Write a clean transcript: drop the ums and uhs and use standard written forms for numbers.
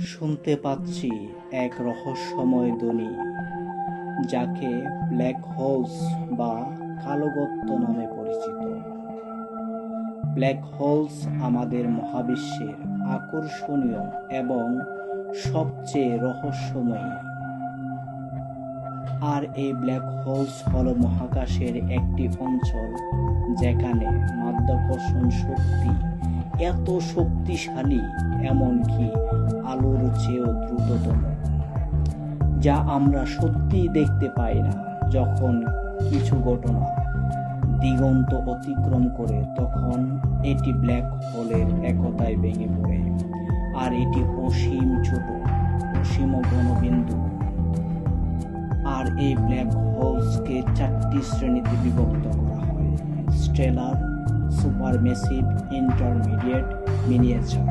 শুনতে পাচ্ছি এক রহস্যময় ধ্বনি, যাকে ব্ল্যাক হোলস বা কালো গর্ত নামে পরিচিত। ব্ল্যাক হোলস আমাদের মহাবিশ্বের আকর্ষণীয় এবং সবচেয়ে রহস্যময়ী। আর এই ব্ল্যাক হোলস হলো মহাকাশের একটি অঞ্চল যেখানে মাধ্যাকর্ষণ শক্তি এত শক্তিশালী, এমনকি আলোর চেয়েও দ্রুততম, যা আমরা সত্যিই দেখতে পাই না। যখন কিছু ঘটনা দিগন্ত অতিক্রম করে, তখন এটি ব্ল্যাক হোলের একতায় ভেঙে পড়ে। আর এটি অসীম ছোট, অসীম ঘনবিন্দু। আর এই ব্ল্যাক হোলসকে 4টি শ্রেণীতে বিভক্ত করা হয়: স্টেলার, সুপারমেসিভ, ইন্টারমিডিয়েট, মিনিয়েচার।